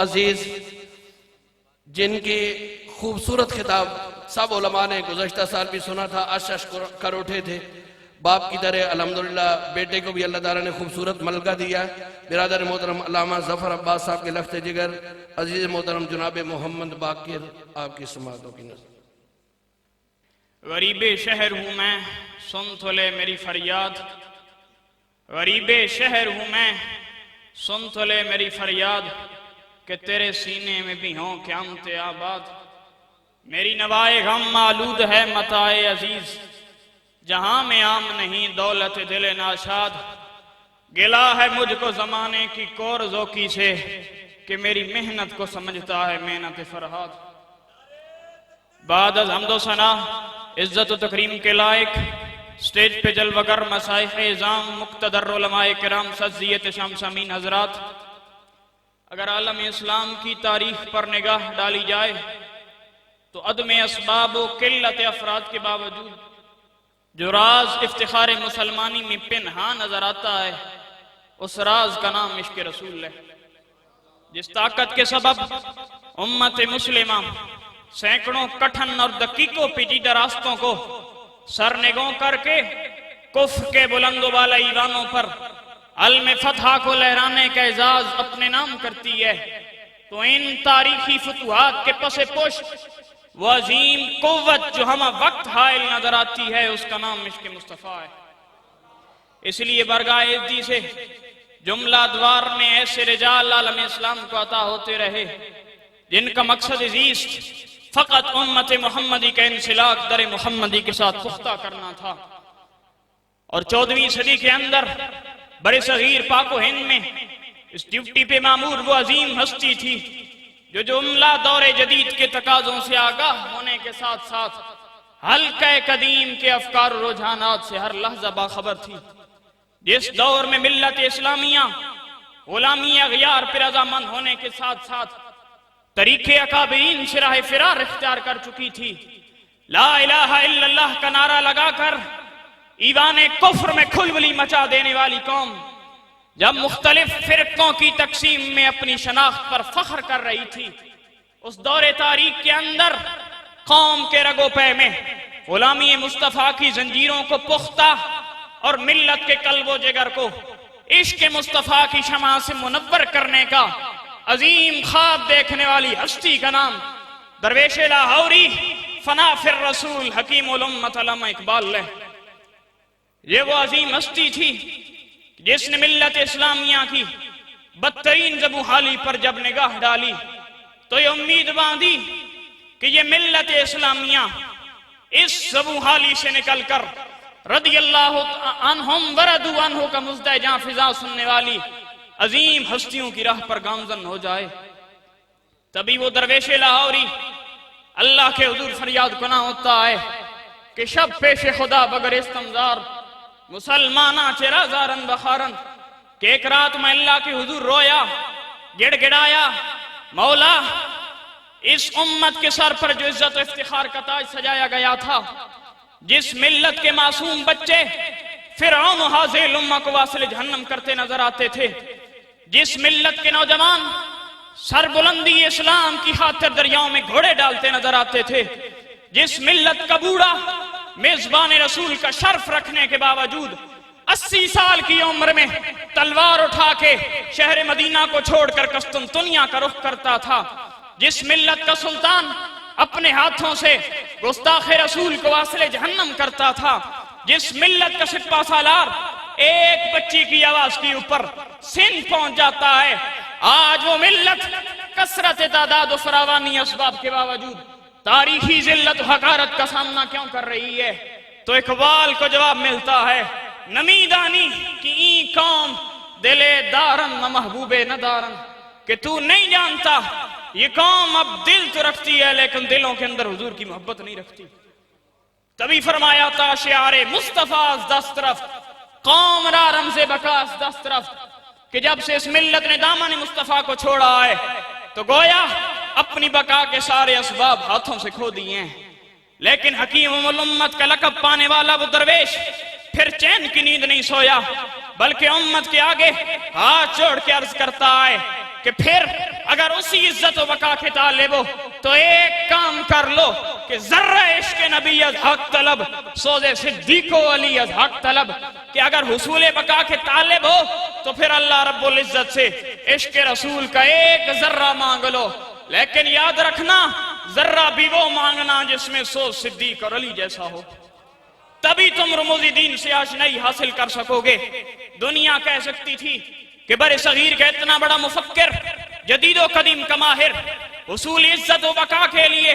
عزیز جن کی خوبصورت خطاب سب علماء نے گزشتہ سال بھی سنا تھا، اشش کر اٹھے تھے باپ کی طرح، الحمدللہ بیٹے کو بھی اللہ تعالیٰ نے خوبصورت ملکہ دیا۔ برادر محترم علامہ ظفر عباس صاحب کے لخت جگر، عزیز محترم جناب محمد باقر، آپ کی سماعتوں کی نظر۔ غریب شہر ہوں میں، سن تو لے میری فریاد، غریب شہر ہوں میں، سن تو لے میری فریاد، کہ تیرے سینے میں بھی ہوں قیامت آباد۔ میری نوائے غم آلود ہے متاع عزیز، جہاں میں عام نہیں دولت دل ناشاد۔ گلا ہے مجھ کو زمانے کی کور ذوقی سے، کہ میری محنت کو سمجھتا ہے محنت فرہاد۔ بعد از حمد و ثنا عزت و تکریم کے لائق سٹیج پہ جلوہ گر مشائخ اعظام مقتدر علماء کرام سجزیت شمس امین حضرات، اگر عالم اسلام کی تاریخ پر نگاہ ڈالی جائے تو عدم اسباب و قلت افراد کے باوجود جو راز افتخار مسلمانی میں پنہاں نظر آتا ہے، اس راز کا نام عشق رسول ہے، جس طاقت کے سبب امت مسلمہ سینکڑوں کٹھن اور دقیقوں پیچیدہ راستوں کو سرنگوں کر کے کفر کے بلند و بالا ایوانوں پر علم فتح کو لہرانے کا اعزاز اپنے نام کرتی ہے، تو ان تاریخی فتوحات کے پس پشت وہ عظیم قوت جو ہمہ وقت حائل نظر آتی ہے، اس کا نام عشق مصطفیٰ ہے۔ اس لیے برگاہ عزی سے جملہ ادوار میں ایسے رجال عالم اسلام کو عطا ہوتے رہے جن کا مقصد زیست فقط امت محمدی کا انسلاک در محمدی کے ساتھ پختہ کرنا تھا، اور 14ویں صدی کے اندر بر صغیر پاک و ہند میں اس ڈیوٹی پہ مامور وہ عظیم ہستی تھی جو جملہ دور جدید کے تقاضوں سے آگاہ ہونے کے ساتھ ساتھ حلقہ قدیم کے افکار و رجحانات سے ہر لحظہ باخبر تھی، جس دور میں ملت اسلامیہ غلامی اغیار پر رضامند ہونے کے ساتھ ساتھ طریق اکابرین سے راہ فرار اختیار کر چکی تھی۔ لا الہ الا اللہ کا نعرہ لگا کر ایوان کفر میں کھلبلی مچا دینے والی قوم جب مختلف فرقوں کی تقسیم میں اپنی شناخت پر فخر کر رہی تھی، اس دور تاریخ کے اندر قوم کے رگ و پے میں غلامی مصطفیٰ کی زنجیروں کو پختہ اور ملت کے قلب و جگر کو عشق مصطفیٰ کی شمع سے منور کرنے کا عظیم خواب دیکھنے والی ہستی کا نام درویش لاہوری فنا فی الرسول حکیم الامت علامہ اقبال ہے۔ یہ وہ عظیم ہستی تھی جس نے ملت اسلامیہ کی بدترین زبوحالی پر جب نگاہ ڈالی تو یہ امید باندھی کہ یہ ملت اسلامیہ اس زبوحالی سے نکل کر رضی اللہ عنہم وردوا عنہ کا مزدہ جاں فضا سننے والی عظیم ہستیوں کی راہ پر گامزن ہو جائے۔ تبھی وہ درویش لاہوری اللہ کے حضور فریاد کنا ہوتا ہے کہ شب پیش خدا بگر استمزار مسلمانہ چرا زارن بخارن، کہ ایک رات میں اللہ کے حضور رویا گڑ گڑایا، مولا اس امت کے سر پر جو عزت و افتخار کا تاج سجایا گیا تھا، جس ملت کے معصوم بچے فرعون و حاضر امہ کو واصل جہنم کرتے نظر آتے تھے، جس ملت کے نوجوان سر بلندی اسلام کی خاطر دریاؤں میں گھوڑے ڈالتے نظر آتے تھے، جس ملت کا بوڑھا میزبان رسول کا شرف رکھنے کے باوجود 80 سال کی عمر میں تلوار اٹھا کے شہر مدینہ کو چھوڑ کر قسطنطنیہ کا رخ کرتا تھا، جس ملت کا سلطان اپنے ہاتھوں سے گستاخ رسول کو واصل جہنم کرتا تھا، جس ملت کا سپہ سالار ایک بچی کی آواز کے اوپر سندھ پہنچ جاتا ہے، آج وہ ملت کثرت تعداد و فراوانی اسباب کے باوجود تاریخی ذلت و حقارت کا سامنا کیوں کر رہی ہے؟ تو اقبال کو جواب ملتا ہے، نمی دانی کہ این قوم دل دارن نہ محبوب نہ دارن، کہ تو نہیں جانتا یہ قوم اب دل تو رکھتی ہے لیکن دلوں کے اندر حضور کی محبت نہیں رکھتی۔ تبھی فرمایا تھا شعار مصطفیٰ دست رفت قوم را رمز بکاس دست رفت، کہ جب سے اس ملت نے دامن مصطفیٰ کو چھوڑا ہے تو گویا اپنی بقا کے سارے اسباب ہاتھوں سے کھو دیے ہیں۔ لیکن حکیم الامت کا لقب پانے والا وہ درویش پھر چین کی نیند نہیں سویا، بلکہ امت کے آگے ہاتھ جوڑ کے عرض کرتا ہے، کہ پھر اگر اسی عزت و بقا کے طالب ہو تو ایک کام کر لو کہ ذرہ عشق نبی از حق طلب، سوز صدیق و علی از حق طلب، کہ اگر حصول بقا کے طالب ہو تو پھر اللہ رب العزت سے عشق رسول کا ایک ذرہ مانگ لو، لیکن یاد رکھنا ذرہ بھی وہ مانگنا جس میں سوز صدیق اور علی جیسا ہو، تبھی تم رموز دین سے آشنائی حاصل کر سکو گے۔ دنیا کہہ سکتی تھی کہ بر صغیر کا اتنا بڑا مفکر، جدید و قدیم کا ماہر، حصول عزت و بقا کے لیے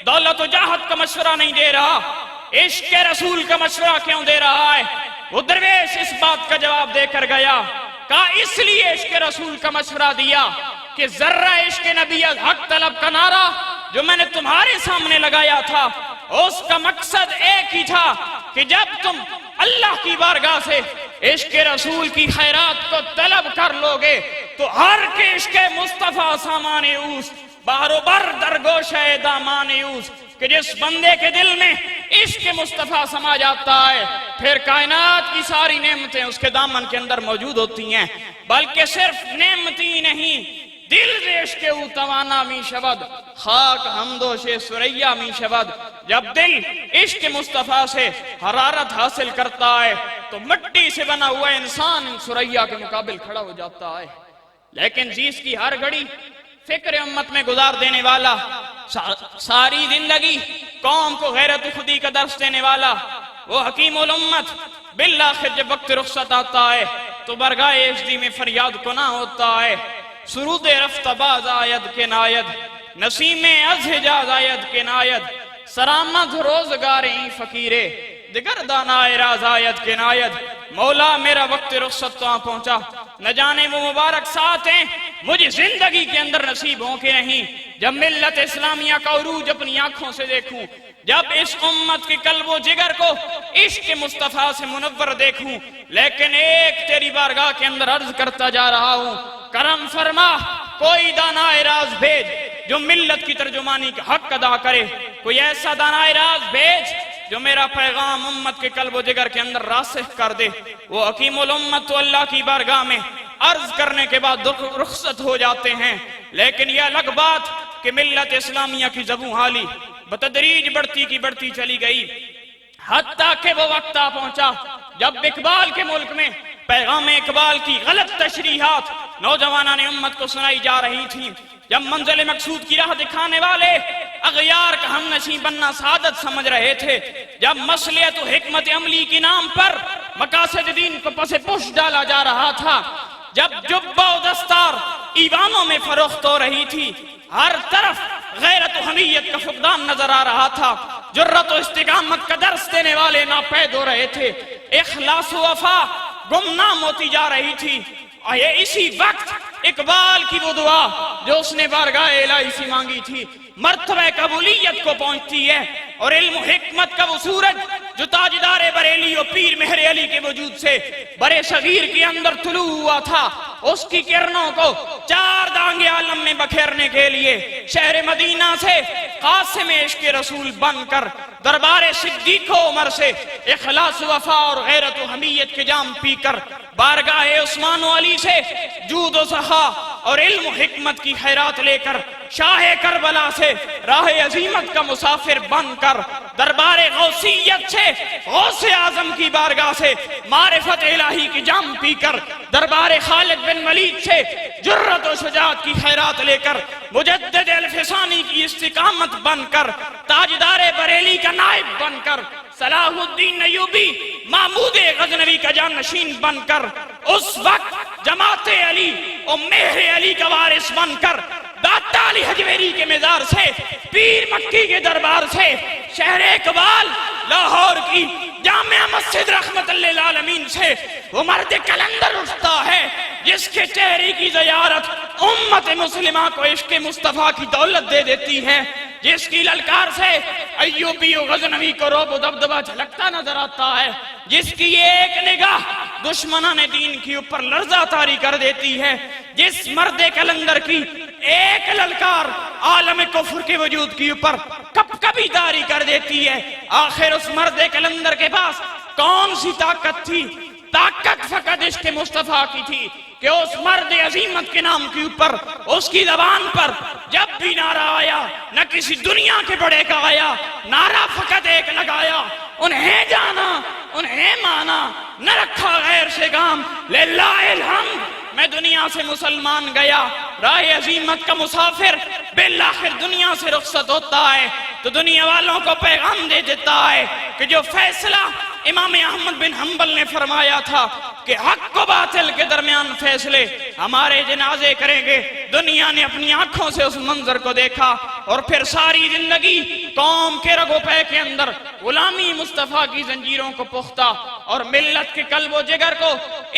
دولت و جاہت کا مشورہ نہیں دے رہا، عشق رسول کا مشورہ کیوں دے رہا ہے؟ وہ درویش اس بات کا جواب دے کر گیا، کہا اس لیے عشق رسول کا مشورہ دیا کہ ذرہ عشق نبی از حق طلب کا نعرہ جو میں نے تمہارے سامنے لگایا تھا، اس کا مقصد ایک ہی تھا کہ جب تم اللہ کی بارگاہ سے عشق رسول کی خیرات کو طلب کر لو گے تو ہر کے عشق مصطفیٰ سامان اوس، بہر و بر درگوش دامان اوس، کہ جس بندے کے دل میں عشق مصطفیٰ سما جاتا ہے پھر کائنات کی ساری نعمتیں اس کے دامن کے اندر موجود ہوتی ہیں، بلکہ صرف نعمتی نہیں، دل سے عشق او توانا می شود، خاک حمدوش سریا می شود۔ جب دل عشق مصطفیٰ سے حرارت حاصل کرتا ہے تو مٹی سے بنا ہوا انسان ان سریا کے مقابل کھڑا ہو جاتا ہے، لیکن جس کی ہر گھڑی فکر امت میں گزار دینے والا، ساری زندگی قوم کو غیرت خودی کا درس دینے والا، وہ حکیم الامت بالآخر جب وقت رخصت آتا ہے تو برگاہ عزدی میں فریاد کنا ہوتا ہے، سرود رفت باز آید کے ناید، نسیم از حجاز آید کے ناید، سرامت روزگار این فقیرے، دگر دانائے راز آید کے ناید۔ مولا میرا وقت رخصت تو آن پہنچا، نہ جانے وہ مبارک ساتھ ہیں مجھے زندگی کے اندر نصیب ہوں کہ نہیں، جب ملت اسلامیہ کا عروج اپنی آنکھوں سے دیکھوں، جب اس امت کے قلب و جگر کو عشق مصطفیٰ سے منور دیکھوں، لیکن ایک تیری بارگاہ کے اندر عرض کرتا جا رہا ہوں، کرم فرما، کوئی دانائے راز بھیج جو ملت کی ترجمانی کا حق ادا کرے، کوئی ایسا دانائے راز بھیج جو میرا پیغام امت کے قلب و جگر کے اندر راسخ کر دے۔ وہ حکیم الامت تو اللہ کی بارگاہ میں عرض کرنے کے بعد رخصت ہو جاتے ہیں، لیکن یہ الگ بات کہ ملت اسلامیہ کی زبوں حالی بتدریج بڑھتی کی بڑھتی چلی گئی، حتیٰ کہ وہ وقت آ پہنچا جب اقبال کے ملک میں پیغام اقبال کی غلط تشریحات نوجوانان امت کو سنائی جا رہی تھی، جب منزل مقصود کی راہ دکھانے والے اغیار کا ہم نشیں بننا سعادت سمجھ رہے تھے، جب مصلحت و حکمت عملی کے نام پر مقاصد دین کو پس پش ڈالا جا رہا تھا، جب جبہ و دستار ایوانوں میں فروخت ہو رہی تھی، ہر طرف غیرت و حمیت کا فقدان نظر آ رہا تھا، جرت و استقامت کا درس دینے والے ناپید ہو رہے تھے، اخلاص و وفا گمنام ہوتی جا رہی تھی، آئے اسی وقت اقبال کی وہ دعا جو اس نے بارگاہ الہی سے مانگی تھی مرتبہ قبولیت کو پہنچتی ہے، اور علم و حکمت کا وہ سورج جو تاجدار بریلی و پیر مہر علی کے وجود سے برے صغیر کے اندر طلوع ہوا تھا، اس کی کرنوں کو چار دانگے عالم میں بکھیرنے کے لیے شہر مدینہ سے قاسم عشق رسول بن کر دربار صدیق و عمر سے اخلاص و وفا اور غیرت و حمیت کے جام پی کر بارگاہ عثمان و علی سے جود و سخا اور علم و حکمت کی خیرات لے کر شاہ کربلا سے راہ عظیمت کا مسافر بن کر دربار غوثیت سے غوث اعظم کی بارگاہ سے معرفت الہی کی جام پی کر دربار خالد بن ولید سے جرت و شجاعت کی خیرات لے کر مجدد الفسانی کی استقامت بن کر تاجدار بریلی کا نائب بن کر صلاح الدین ایوبی محمود غزنوی کا جانشین بن کر اس وقت جماعت علی اور مہر علی کا وارث بن کر داتا علی حجویری کے مزار سے پیر مکی کے دربار سے شہر اقبال لاہور کی جامع مسجد رحمت للعالمین سے وہ مرد کلندر اٹھتا ہے جس کے چہرے کی زیارت امت مسلمہ کو عشق مصطفیٰ کی دولت دے دیتی ہے، جس کی للکار سے ایوبی و غزنوی کو روب و دبدبہ جھلکتا نظر آتا ہے، جس کی ایک نگاہ دشمنان دین کی اوپر لرزہ طاری کر دیتی ہے، جس مرد کلندر کی ایک للکار عالم کفر کے وجود کی اوپر کب کبھی داری کر دیتی ہے۔ آخر اس مرد کلندر کے پاس کون سی طاقت تھی؟ طاقت فقط عشق مصطفیٰ کی تھی، کہ اس مرد عظیمت کے نام کے اوپر اس کی زبان پر جب بھی نعرہ آیا نہ کسی دنیا کے بڑے کا آیا، نعرہ فقط ایک لگایا، انہیں جانا انہیں مانا، نہ رکھا غیر سے کام، للہ الحمد میں دنیا سے مسلمان گیا۔ راہ عظیمت کا مسافر بالآخر دنیا سے رخصت ہوتا ہے تو دنیا والوں کو پیغام دے دیتا ہے کہ جو فیصلہ امام احمد بن حنبل نے فرمایا تھا کہ حق و باطل کے درمیان فیصلے ہمارے جنازے کریں گے، دنیا نے اپنی آنکھوں سے اس منظر کو دیکھا اور پھر ساری زندگی قوم کے رگ و پے کے اندر غلامی مصطفیٰ کی زنجیروں کو پختہ اور ملت کے قلب و جگر کو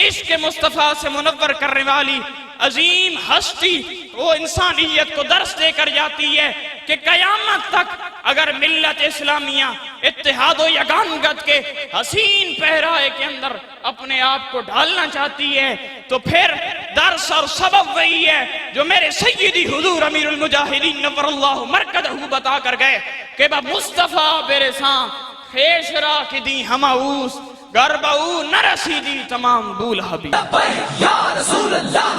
عشق مصطفیٰ سے منور کرنے والی عظیم ہستی وہ انسانیت کو درس دے کر جاتی ہے کہ قیامت تک اگر ملت اسلامیہ اتحاد و یگانگت کے حسین پہرائے کے اندر اپنے آپ کو ڈھالنا چاہتی ہے تو پھر درس اور سبب وہی ہے جو میرے سیدی حضور امیر المجاہدین نور اللہ مرکزہ بتا کر گئے کہ با مصطفیٰ برساں خیش را کی دی ہماؤس گرباؤ نہ رسیدی تمام بول حبیب۔ یا رسول اللہ